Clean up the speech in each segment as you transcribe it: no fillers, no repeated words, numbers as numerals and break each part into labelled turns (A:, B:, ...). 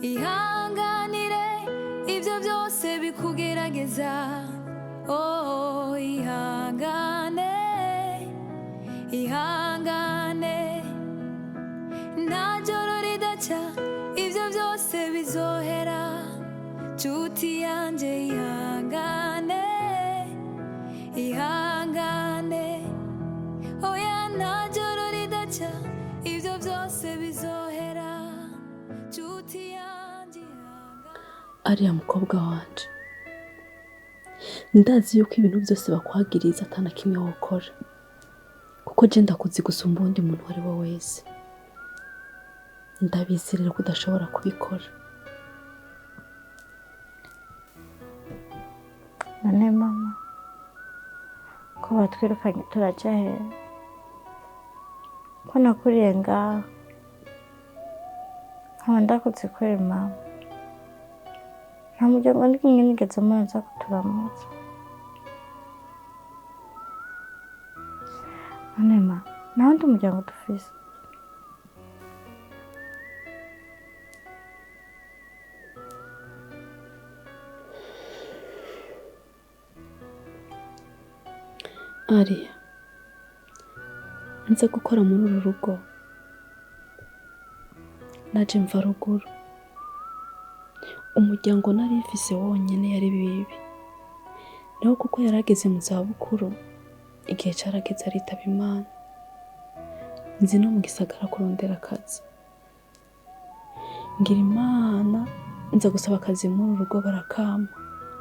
A: ihanganire ibyo byose bikugerageza oh ihangane nta joro ridaca ibyo byose bizohera nshuti yanjye ihangane oya nta joro ridaca ibyo byose bizohera nshuti yanjye
B: Aria mukobwa wanje ndazi yuko ibintu byose bakwagiriza atana kimwe wokora kuko je ndakuzi gusumba undi muntu wari we wese ndabizi rero kudashobora kubikora
C: none mama ko batwirukanye turaja he ko nakuriye ngaho nkaba ndakuze kwera mama nta muryango n'imwe nigeze muza kuturamutsa none mama nta wundi muryango dufise
B: Aria nza gukora muri uru rugo naje mva ruguru umuryango nari mfise wonyene yari bibi naho kuko yarageze mu zabukuru igihe carageze aritaba Imana nzi no mu gisagara kurondera akazi ngira Imana nza gusaba akazi muri uru rugo barakama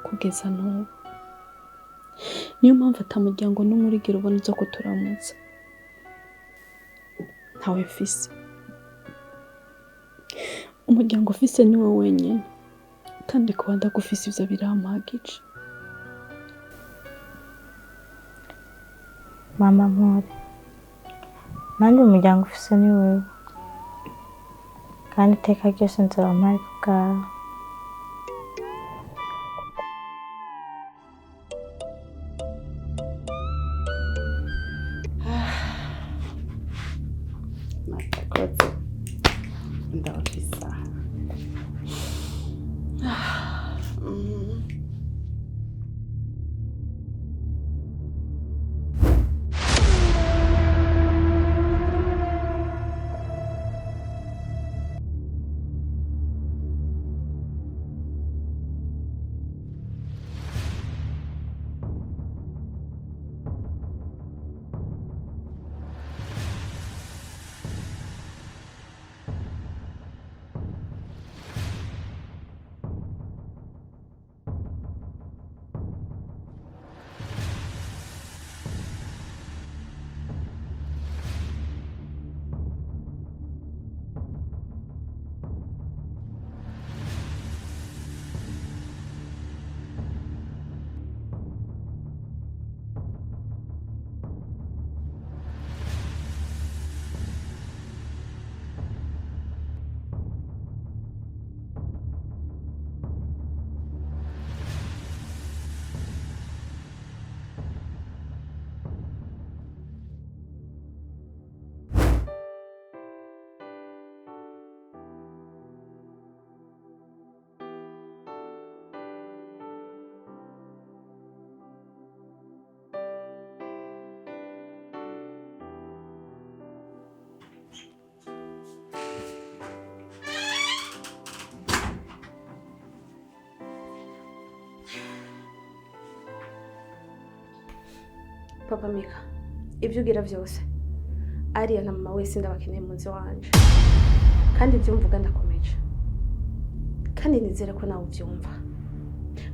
B: kugeza n'ubu niyo mpamvu atamuryango n'umurigiro ubona uza kuturamutsa ntawe mfise umuryango ufise ni wowe wenyine kandi kuba ndagufise ivyo birampagije
C: mama mpore nanjye umuryango ufise ni wewe kandi iteka ryose nzaba mpari ku bwawe
D: Papa Mika, ibyo ugira byose Aria na mama wese ndabakeneye munsi wanje kandi ibyo mvuga ndakomeje kandi nizere ko nawe ubyumva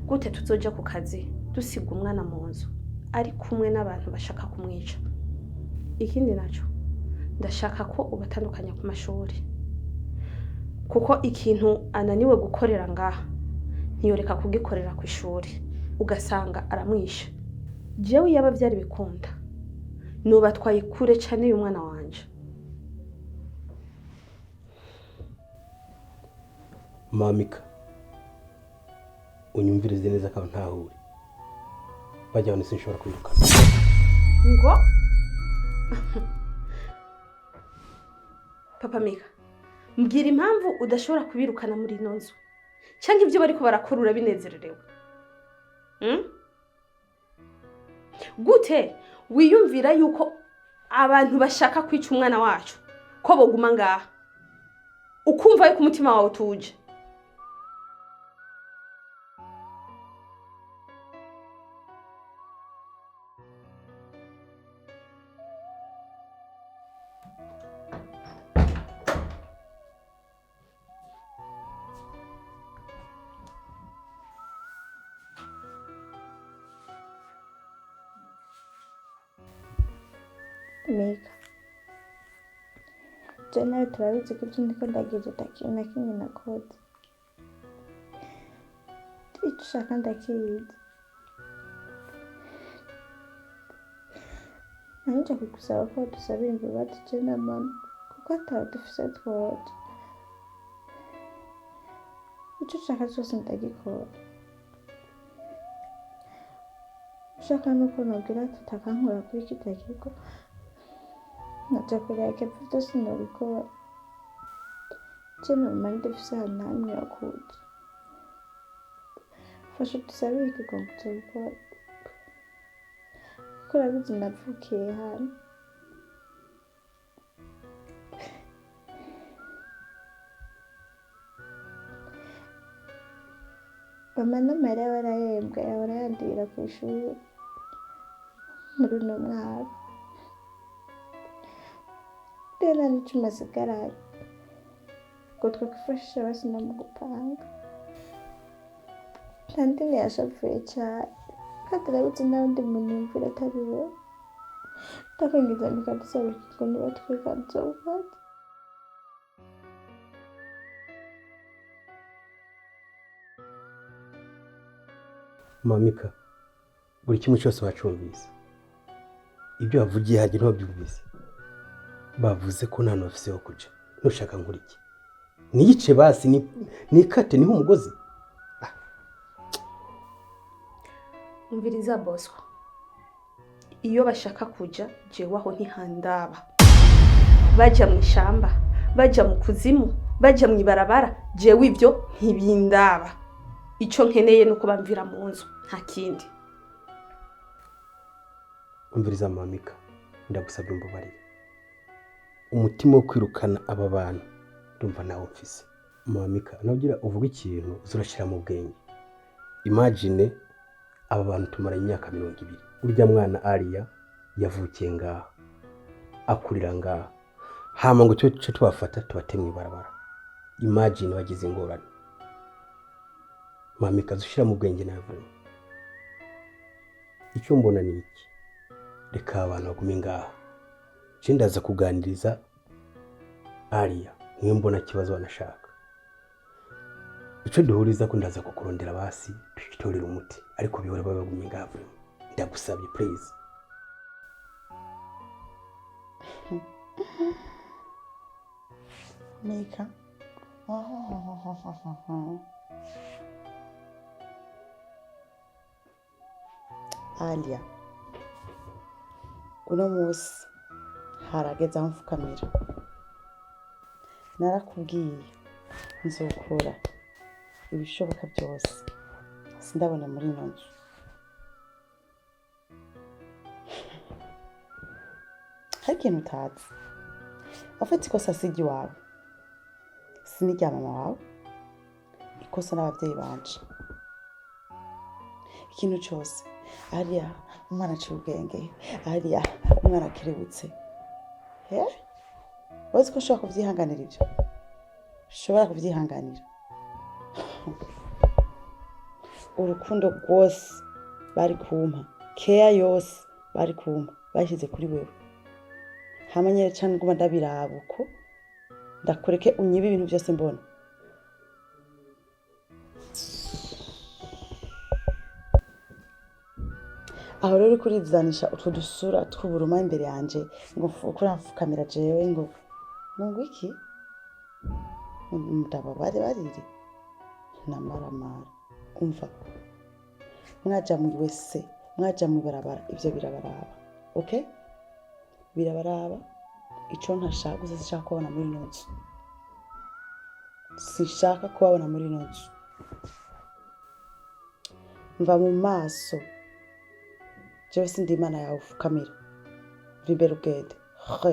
D: gute tuzoja ku kazi dusiga umwana mu nzu ari kumwe n'abantu bashaka kumwica ikindi naco ndashaka ko ubatandukanya ku mashuri kuko ikintu ananiwe gukorera ngaha ntiyoreka kugikorera ku ishuri ugasanga aramwisha. Jewe yaba byari bikunda nubatwaye kure cyane uyu mwana wanje.
E: Mamika unyumvirize neza ko ntahure bajya bane sinshobora kwirukana
D: ngo Papa Mika mbwira impamvu udashobora kubirukana muri ino nzu cyangwa ibyo bari ko barakora urabinezererewe. Gute wiyumvira yuko abantu bashaka kwica umwana wacu ko boguma ngaha ukumva yuko umutima wawe utuje?
C: Mika, jana turabizi ko ibyo ndiko ndagize atakintu na kimwe nakoze. Icyo ushaka ndakizi. Nanjye kugusaba ko dusabira imbabazi je na mama kuko atari dufise twose. Icyo ushaka cyose ndagikora. Ushaka nuko nabwira tutakankora kuri kita kigo. Natakureka ibyo sinabikora. Je na mama ndifise ahantu hamwe ho kuja. Fasha dusabire ikigongo tubikora. Kuko urabizi navukiye hano. Mama na Maria barahembwa barayandira ku ishuri muri uno mwaka. Rero n'icuma sigaraye ngo twakifashisha basi no mu gupanga. Kandi ntiyashavuye cyane kandi urabizi n'undi muntu yumvira atari we. Ndakwingiza nikadusaba ikigo niba twikanze ubwate.
E: Mamika buri kimwe cyose wacumvise ibyo bavugiye haje ntibabyumvise bavuze ko nta nofise yo kuja nushaka nkuriki niyice basi nikate niho umugozi.
D: Umviriza Bosco, iyo bashaka kuja jewe aho ntihandaba. Baja mu ishamba, baja mu kuzimu, baja mu ibarabara, jewe ibyo ntibindaba. Ico nkeneye nuko bamvira mu nzu nta kindi.
E: Umviriza Mamika ndagusabye umbabarire. Umutima wo kwirukana aba bantu ndumva nawe mfise. Mamika nagira uvuga ikintu uzurashira mu bwenge. Imagine aba bantu tumara imyaka 20. Urya mwana Aria yavukiye ngaha akurira ngaha hama ngo cyo tubafata tubatemwe ibarabara. Imagine bagize ingorane. Mamika zushira mu bwenge nawe. Icyo mbona ni iki? Reka abantu bagume ngaha. Ndaza kuganiriza Aria niyo mbona kibazo banashaka. Icyo duhuriza ko ndaza kukurondera basi tukitorera umuti ariko bihora babagume ngaha. Ndagusabye please.
C: Mika.
F: Alia, uno musi harageze aho mfukamira. Narakubwiye nzokora ibishoboka byose sindabona muri ino nzu. Hari ikintu utazi, wafite ikosa si iry'iwawe, si n'irya mama wawe, ikosa n'ababyeyi banje. Ikintu cyose Aria umwana aciye ubwenge, Aria umwana akirebutse. Wazi ko ushobora kubyihanganira ibyo? Ushobora kubyihanganira? Urukundo rwose bari kumpa, care yose bari kumpa bashyize kuri wewe. hamanye cyane nguma ndabiraba uko ndakureke unyibe ibintu byose mbona. Aho rero kurizanisha utwo dusura tw'uburuma imbere yanje ngo kuramfukamira jewe ngo iki ndababare bariri namaramara umva mwaja mu wese mwaja mu barabara ivyo birabaraba okay birabaraba ico ntashaka gusa sishaka kubona muri nzu sishaka kubona muri nzu mva mu maso jewe sindi imana yawe ufukamira vimbere ugende he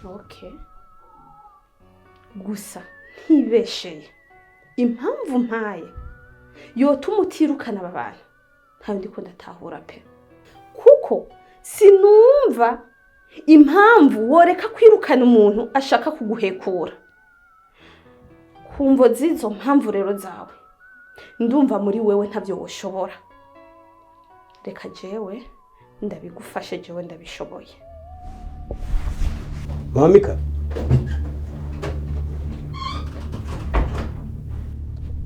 D: Okay. Gusa ntibesheye impamvu mpaye yotuma utirukana aba bantu ntawe ndiko ndatahura pe kuko sinumva impamvu woreka kwirukana umuntu ashaka kuguhekura kumvo zizo mpamvu rero zawe ndumva muri wewe ntavyo woshobora reka jewe ndabigufashe jewe ndabishoboye.
E: Mamika.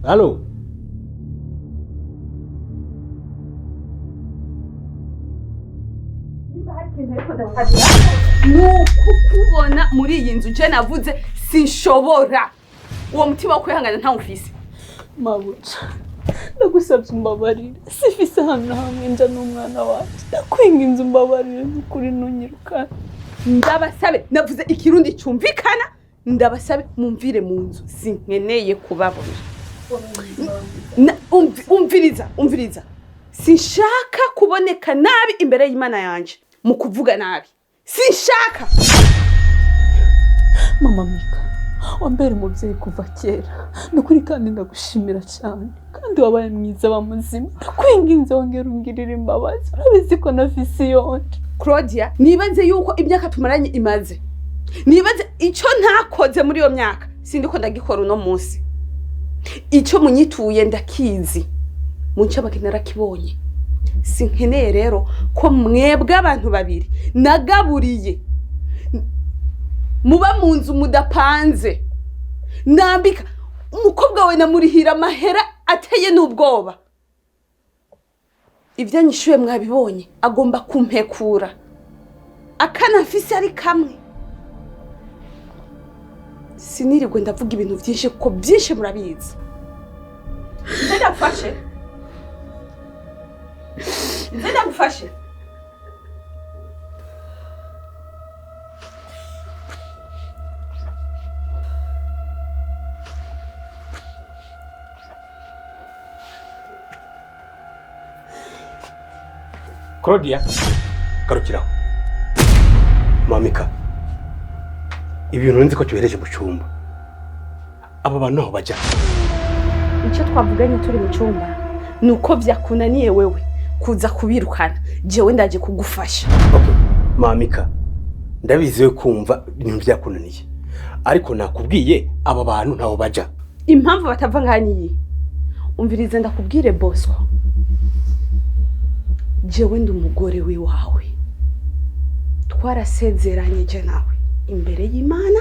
E: Halo.
D: Nukukubona muri iyi nzu je navuze sinshobora. Uwo mutima wo kwihangana nta ufise.
B: Mabuca ndagusabye umbabarire sifise hano hamwe nja n'umwana wacu ndakwinga inzu umbabarire n'ukuri ntunyirukana.
D: Ndabasabe navuze ikirundi cyumvikana ndabasabe mumvire mu nzu sinkeneye kubabona. Umviriza sinshaka kuboneka nabi imbere y'Imana yanje mu kuvuga nabi sinshaka.
B: Mama Mika wambere umuvyeyi kuva kera nukuri kandi ndagushimira cyane kandi wabaye mwiza wa muzima ndakwinga inzu wongera ungirira imbabazi urabizi ko nafise yonje.
D: Claudia nibaze yuko imyaka tumaranye imaze nibaze ico ntakoze muri iyo myaka sindiko ndagikora uno munsi ico munyituye ndakizi munca bakinara kibonye sinkeneye rero ko mwebwe abantu babiri nagaburiye muba mu nzu mudapanze nambika umukobwa we namurihira amahera ateye n'ubwoba. Ibyo nyishuye mwabibonye agomba kumpekura akana mfise ari kamwe sinirirwe ndavuga ibintu byinshi kuko byinshi murabizi. Ndagufashe
E: Claudia, garukiraho. Mamika, ibintu nzi ko tubereje mu cyumba. Aba bantu aho bajya.
D: Icyo twavuganye turi mu cyumba nuko byakunaniye wewe kuza kubirukana. Jewe ndaje kugufasha.
E: Okay, Mamika, ndabiziwe kumva ibintu byakunaniye. Ariko nakubwiye aba bantu ntaho bajya.
D: Impamvu batava ngani umvirize ndakubwire Bosco. Jewe ndi umugore wiwawe twarasezeranye je nawe imbere y'Imana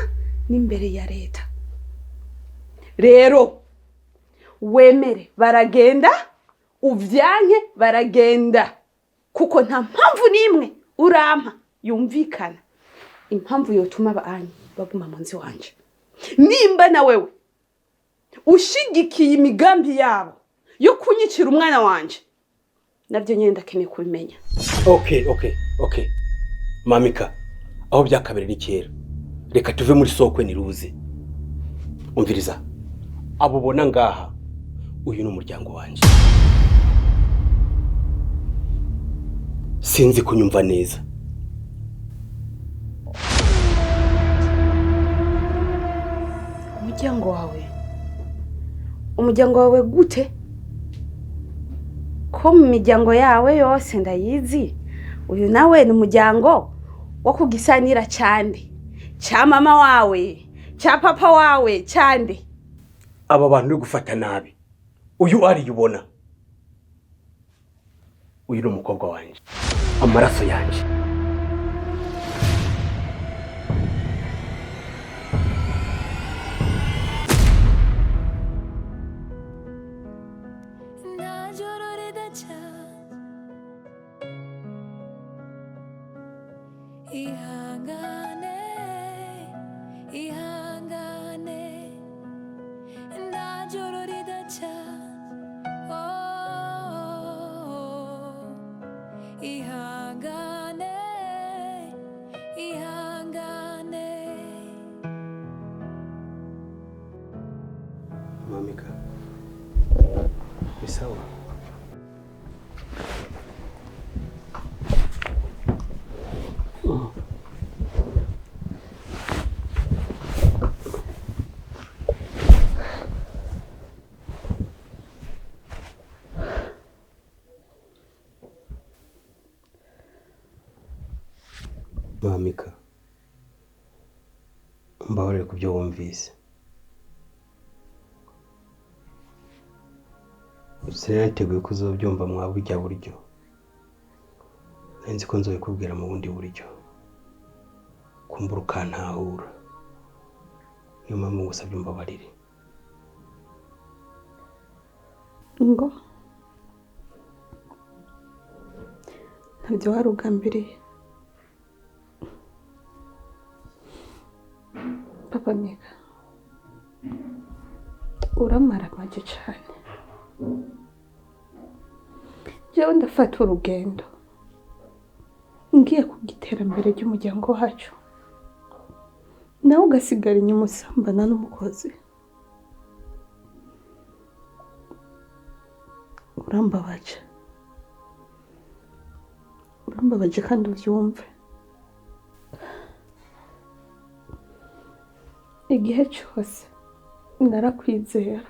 D: n'imbere ya leta rero wemere baragenda uvyanke baragenda kuko nta mpamvu nimwe urampa yumvikana impamvu yotuma abanyi baguma mu nzi wanje nimba na wewe ushigikiye imigambi yabo yo kunyicira umwana wanje nabyo nyine ndakeneye kubimenya.
E: Okay. Mamika, aho byakabereye kera. Reka tuve muri sokwe niruze. Umviriza. Abo bona ngaha uyu n'umuryango wanje. Sinzi kunyumva neza.
D: Umuryango wawe gute? Ko mu miryango yawe yose ndayizi uyu nawe ni umuryango wo kugisanira cyane cya mama wawe cya papa wawe cyane
E: aba bantu uri gufata nabi uyu ari yubona uyu ni umukobwa wanje amaraso yanje Mamika, ni sawa? Mamika, mbabarire ku byo wumvise. Sinateguye ko uzobyumva mwa burya buryo. Nzi ko nzobikubwira mu bundi buryo. Kumbura ukantahura. Niyo mpamvu ngusabye umbabarire.
C: Ngo ntabyo warugambiriye. Papa Mika, uramara make cyane. Jewe ndafata urugendo ngiye ku giterambere ry'umuryango wacu, nawe ugasigara inyuma usambana n'umukozi. Urambabaje kandi ubyumve. Igihe cyose narakwizera,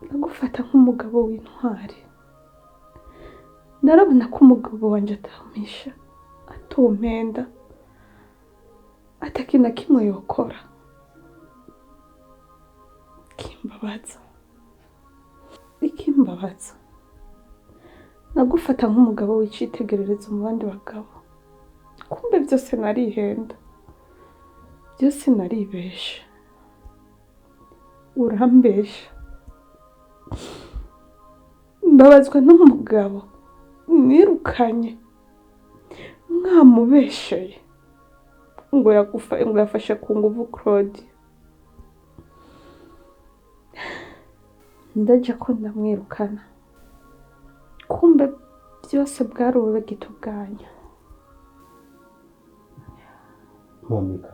C: nagufata nk'umugabo w'intwari. Narabona ko umugabo wanje atamisha, atompenda, atakina kimwe yokora. Ikimbabaza, nagufata nk'umugabo w'icitegererezo mu bandi bagabo. Kumbe byose narihenda, byose naribesha. Urambesha. Mbabazwa n'umugabo mwirukanye, mwamubesheye ngo yafashe ku nguvu Claude. Ndaje ko ndamwirukana, kumbe byose bwari ubugito bwanyu.
E: Mamika,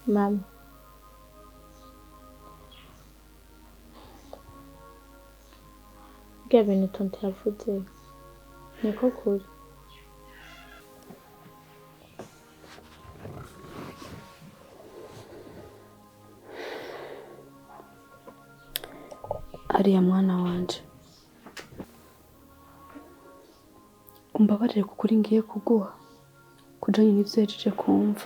C: Mama, bya bintu tonto yavuze niko kuri.
B: Aria mwana wanje, umbabarire kukuri ngiye kuguha kujanye n'ivyo yaje kumva.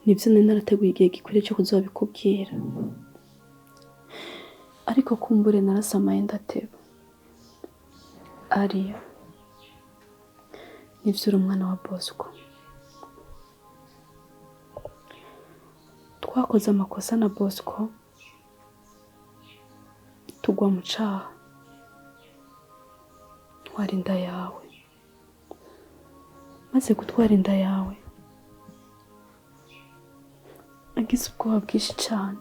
B: Nibyo nari narateguye igihe gikwiriye cyo kuzobikubwira, ariko kumbure narasamaye ndateba. Aria, nivyo uri umwana wa Bosco. Twakoze amakosa na Bosco, tugwa mu caha. Twara inda yawe, maze gutwara inda yawe nagize ubwoba bwinshi cyane,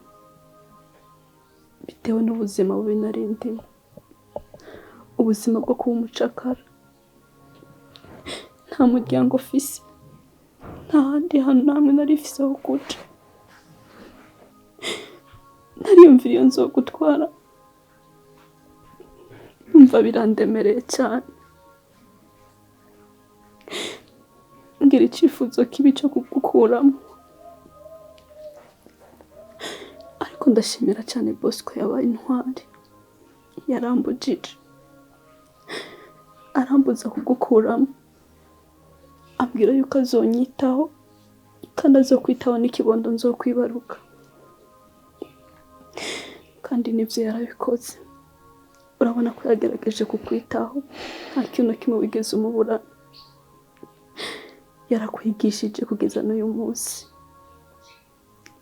B: bitewe n'ubuzima bubi nari ndimo, ubuzima bwo kuba umucakara. nta muryango ufise, nta handi hantu namwe narifise ho kuja. Nariyumvira iyo nzogutwara, numva birandemereye cyane, ngira icifuzo kibi cyo kugukuramo. Ariko ndashimira cyane Bosco yabaye intwari, yarambujije, arambuza kugukuramo, ambwira yuko azonyitaho kandi azokwitaho n'ikibondo nzokwibaruka. Kandi nibyo yarabikoze. Urabona ko yagerageje kukwitaho, nta kintu kimwe wigeze umubura. Yarakwigishije kugeza n'uyu munsi,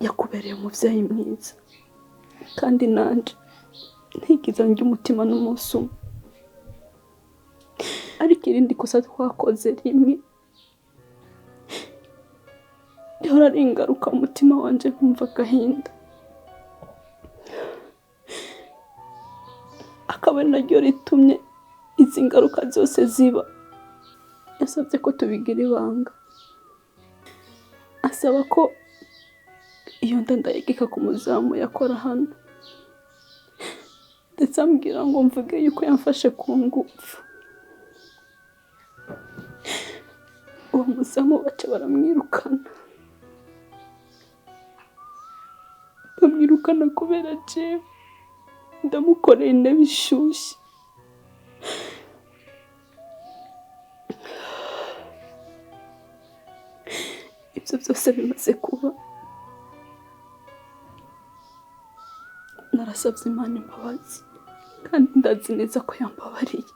B: yakubereye umuvyeyi mwiza, kandi nanje ntigize njye umutima n'umunsi umwe. Ariko irindi kosa twakoze rimwe rihora ari ingaruka mu mutima wanje, nkumva agahinda, akaba ari naryo ritumye izi ngaruka zose ziba. Yasabye ko tubigira ibanga, asaba ko iyo nda ndayigika ku muzamu yakora hano, ndetse ambwira ngo mvuge yuko yamfashe ku ngufu. Uwo muzamu baca baramwirukana, bamwirukana kubera jewe ndamukoreye intebe ishushe. Ibyo byose bimaze kuba, narasabye Imana imbabazi, kandi ndazi neza ko yambabariye.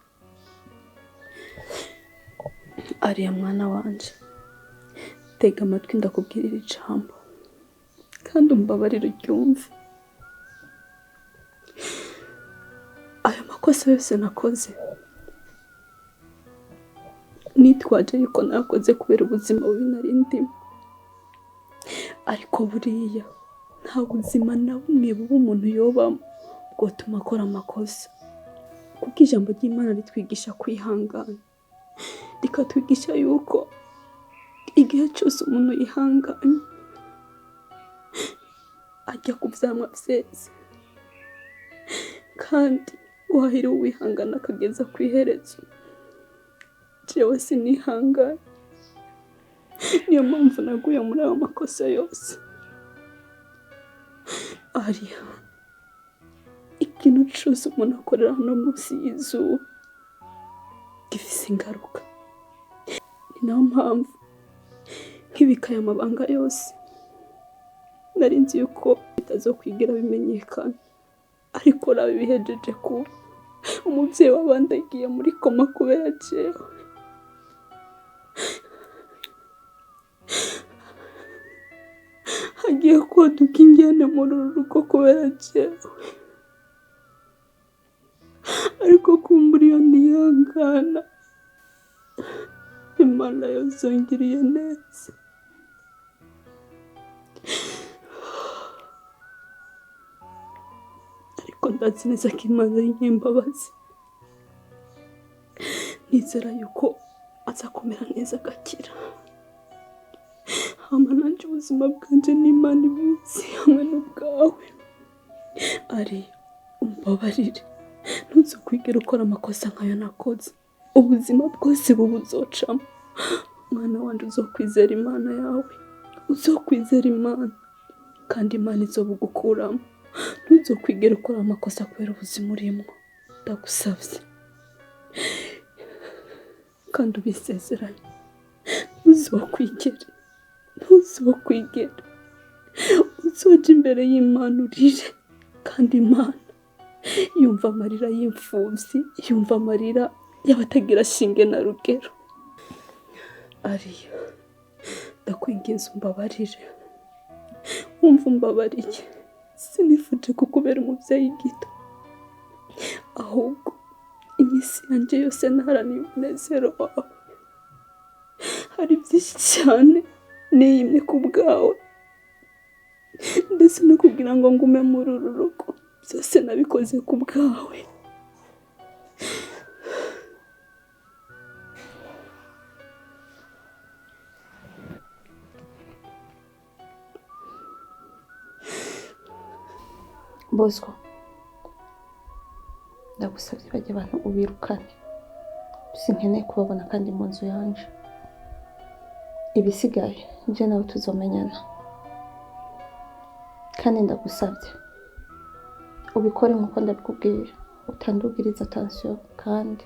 B: Aria mwana wanje, tega amatwi ndakubwirira ijambo, kandi umbabarire uryumve. Ayo makosa yose nakoze, nitwaje yuko nakoze kubera ubuzima bubi nari ndimo. Ariko buriya nta buzima na bumwe buba umuntu yobamo bwotuma akora amakosa, kuko ijambo ry'Imana ritwigisha kwihangana, rikatwigisha yuko igihe cyose umuntu yihanganye ajya ku vyamwa vyeze, kandi wahiriwe uwihangana akageza ku iherezo. Jewe sinihanganye, niyo mpamvu naguye muri ayo makosa yose. Aria, ikintu cyose umuntu akorera hano munsi y'izuba gifise ingaruka. Ni nayo mpamvu nkibikaye amabanga yose, nari nzi yuko bitazokwigira bimenyekana. Ariko raba bihejeje kuba, umuvyeyi w'abandi agiye muri koma kubera jewe. Hagiye kwaduka ingene muri uru rugo kubera jewe. Ariko kumbura iyo nihangana, Imana yozongiriye neza. Ariko ndazi neza ko Imana ari nyembabazi, nizera yuko azakomera neza agakira. Hama nanje ubuzima bwanje n'Imana ibizi hamwe n'ubwawe. Ari, umbabarire, ntuzokwigera ukora amakosa nkayo nakoze. Ubuzima bwose bubuzocamo, mwana wanje uzokwizera Imana yawe, uzokwizera Imana, kandi Imana izobugukuramo. Ntuzokwigera ukora amakosa kubera ubuzima urimo, ndagusavye. Kandi ubisezeranye, ntuzokwigera, ntuzokwigera uzoja imbere y'Imana urire. Kandi Imana yumva amarira y'imfuvyi, yumva amarira y'abatagira shinge na rugero. Aria, ndakwinginze umbabarire, wumva umbabariye. Sinifuje kukubera umuvyeyi gito, ahubwo imisi yanje yose naharaniye umunezero wawe. Hari byinshi cyane niyimye ku bwawe, ndetse no kugira ngo ngume muri uru rugo, byose nabikoze ku bwawe.
D: Bosco, ndagusabye bajya abantu ubirukane, sinkeneye kubabona kandi mu nzu yanje. Ibisigaye nje nawe tuzomenyana, kandi ndagusabye ubikore nk'uko ndabikubwiye, utandugiriza attention kandi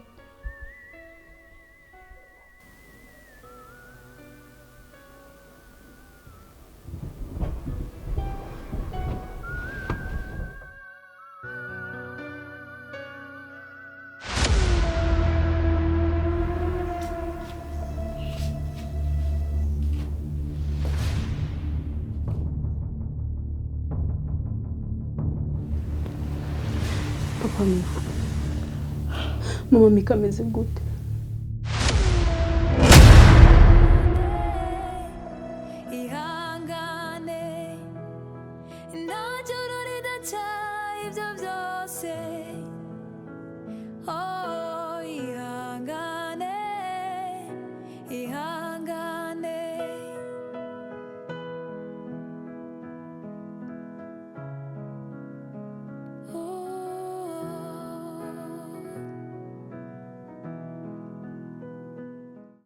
B: Papa Mika, mama Mika ameze gute?
A: ihangane nta joro ridaca ibyo byose